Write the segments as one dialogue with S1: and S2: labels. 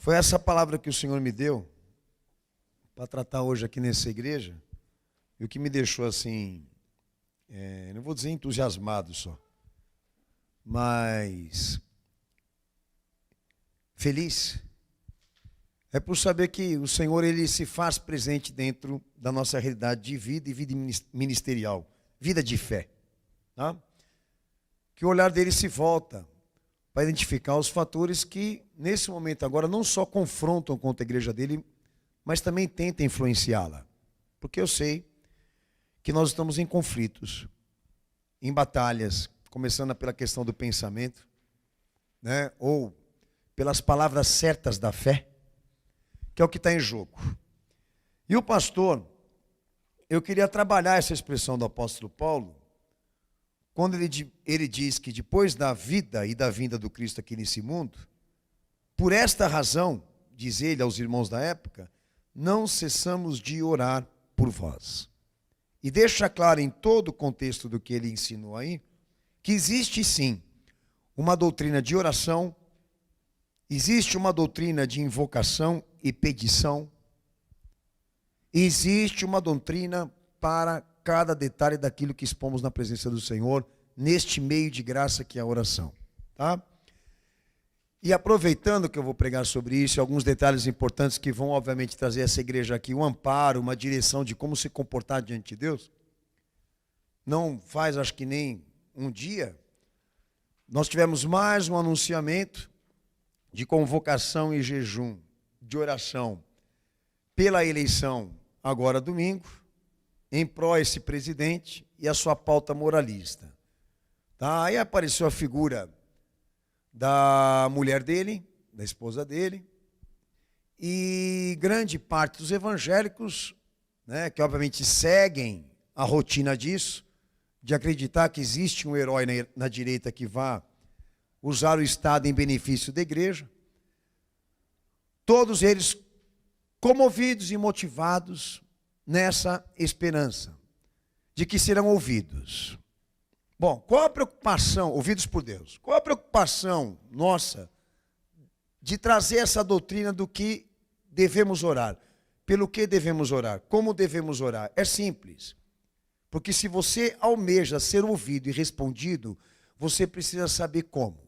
S1: Foi essa palavra que o Senhor me deu para tratar hoje aqui nessa igreja, e o que me deixou assim, não vou dizer entusiasmado só, mas feliz, é por saber que o Senhor ele se faz presente dentro da nossa realidade de vida e vida ministerial, vida de fé, tá? Que o olhar dele se volta para identificar os fatores que, nesse momento agora, não só confrontam contra a igreja dele, mas também tentam influenciá-la. Porque eu sei que nós estamos em conflitos, em batalhas, começando pela questão do pensamento, né? Ou pelas palavras certas da fé, que é o que está em jogo. E o pastor, eu queria trabalhar essa expressão do apóstolo Paulo, quando ele diz que depois da vida e da vinda do Cristo aqui nesse mundo, por esta razão, diz ele aos irmãos da época, não cessamos de orar por vós. E deixa claro em todo o contexto do que ele ensinou aí, que existe sim uma doutrina de oração, existe uma doutrina de invocação e petição, existe uma doutrina para cada detalhe daquilo que expomos na presença do Senhor, neste meio de graça que é a oração, tá? E aproveitando que eu vou pregar sobre isso, alguns detalhes importantes que vão obviamente trazer essa igreja aqui um amparo, uma direção de como se comportar diante de Deus. Não faz, acho que nem um dia, nós tivemos mais um anunciamento de convocação e jejum, de oração, pela eleição agora domingo, em pró esse presidente e a sua pauta moralista. Tá? Aí apareceu a figura da mulher dele, da esposa dele, e grande parte dos evangélicos, né, que obviamente seguem a rotina disso, de acreditar que existe um herói na direita que vá usar o Estado em benefício da igreja, todos eles comovidos e motivados nessa esperança de que serão ouvidos. Bom, qual a preocupação, ouvidos por Deus, qual a preocupação nossa de trazer essa doutrina do que devemos orar? Pelo que devemos orar? Como devemos orar? É simples, porque se você almeja ser ouvido e respondido, você precisa saber como.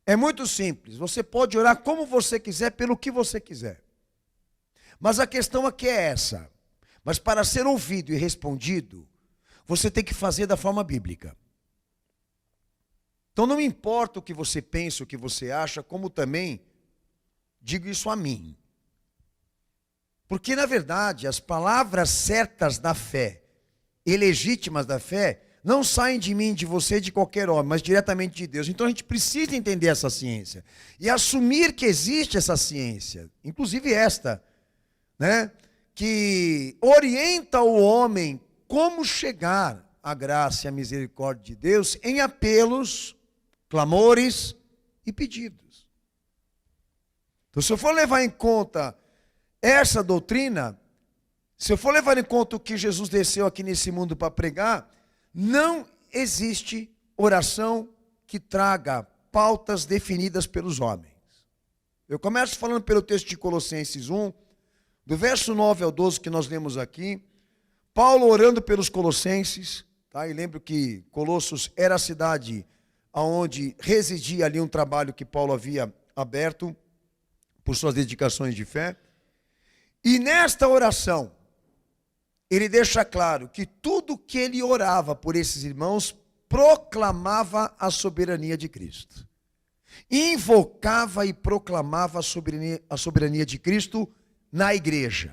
S1: É muito simples, você pode orar como você quiser, pelo que você quiser. Mas a questão aqui é essa. Mas para ser ouvido e respondido, você tem que fazer da forma bíblica. Então não importa o que você pensa, o que você acha, como também digo isso a mim. Porque na verdade as palavras certas da fé e legítimas da fé não saem de mim, de você, de qualquer homem, mas diretamente de Deus. Então a gente precisa entender essa ciência e assumir que existe essa ciência, inclusive esta, né, que orienta o homem como chegar à graça e à misericórdia de Deus em apelos, clamores e pedidos. Então, se eu for levar em conta essa doutrina, se eu for levar em conta o que Jesus desceu aqui nesse mundo para pregar, não existe oração que traga pautas definidas pelos homens. Eu começo falando pelo texto de Colossenses 1, do verso 9 ao 12 que nós lemos aqui, Paulo orando pelos colossenses, tá? E lembro que Colossos era a cidade onde residia ali um trabalho que Paulo havia aberto por suas dedicações de fé. E nesta oração, ele deixa claro que tudo que ele orava por esses irmãos proclamava a soberania de Cristo. Invocava e proclamava a soberania de Cristo na igreja.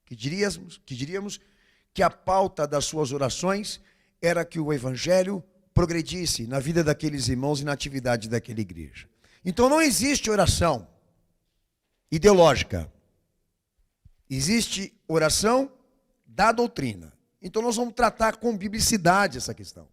S1: Que diríamos que a pauta das suas orações era que o evangelho progredisse na vida daqueles irmãos e na atividade daquela igreja. Então não existe oração ideológica. Existe oração da doutrina. Então nós vamos tratar com biblicidade essa questão.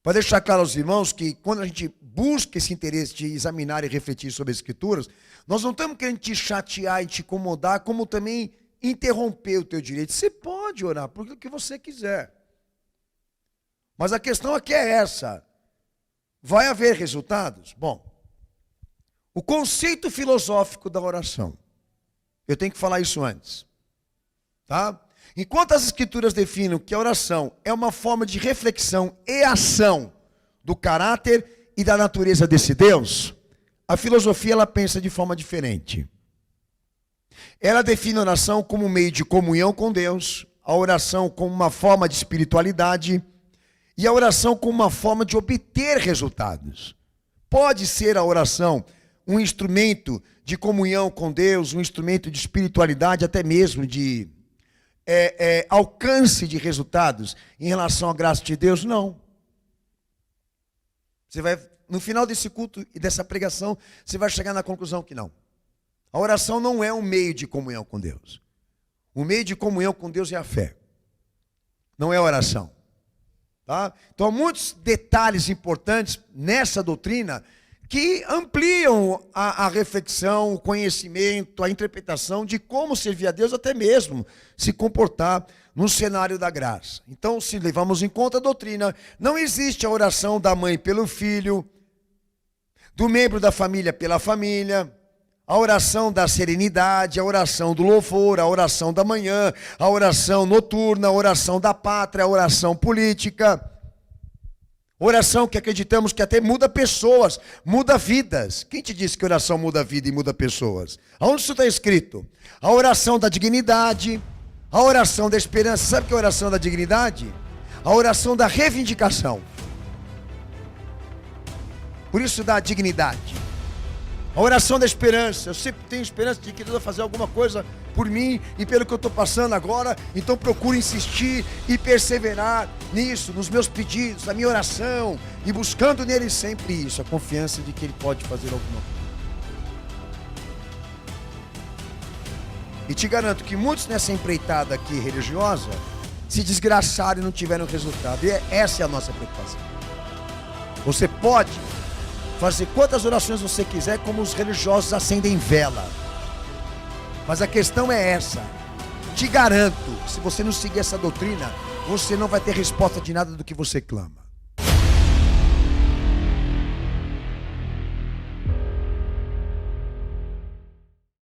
S1: Para deixar claro aos irmãos que quando a gente busca esse interesse de examinar e refletir sobre as Escrituras, nós não estamos querendo te chatear e te incomodar, como também interromper o teu direito. Você pode orar por aquilo que você quiser. Mas a questão aqui é essa. Vai haver resultados? Bom, o conceito filosófico da oração. Eu tenho que falar isso antes. Tá? Enquanto as escrituras definem que a oração é uma forma de reflexão e ação do caráter e da natureza desse Deus, a filosofia ela pensa de forma diferente. Ela define a oração como um meio de comunhão com Deus, a oração como uma forma de espiritualidade e a oração como uma forma de obter resultados. Pode ser a oração um instrumento de comunhão com Deus, um instrumento de espiritualidade, até mesmo de alcance de resultados em relação à graça de Deus? Não. Você vai, no final desse culto e dessa pregação, você vai chegar na conclusão que não. A oração não é um meio de comunhão com Deus. O meio de comunhão com Deus é a fé. Não é a oração. Tá? Então há muitos detalhes importantes nessa doutrina que ampliam a reflexão, o conhecimento, a interpretação de como servir a Deus, até mesmo se comportar no cenário da graça. Então, se levamos em conta a doutrina, não existe a oração da mãe pelo filho, do membro da família pela família, a oração da serenidade, a oração do louvor, a oração da manhã, a oração noturna, a oração da pátria, a oração política. Oração que acreditamos que até muda pessoas, muda vidas. Quem te disse que oração muda vida e muda pessoas? Aonde isso está escrito? A oração da dignidade, a oração da esperança. Sabe o que é a oração da dignidade? A oração da reivindicação. Por isso dá dignidade. A oração da esperança. Eu sempre tenho esperança de que Deus vai fazer alguma coisa por mim e pelo que eu estou passando agora. Então procuro insistir e perseverar nisso, nos meus pedidos, na minha oração. E buscando nele sempre isso, a confiança de que ele pode fazer alguma coisa. E te garanto que muitos nessa empreitada aqui religiosa se desgraçaram e não tiveram resultado. E essa é a nossa preocupação. Você pode fazer quantas orações você quiser, como os religiosos acendem vela. Mas a questão é essa. Te garanto, se você não seguir essa doutrina, você não vai ter resposta de nada do que você clama.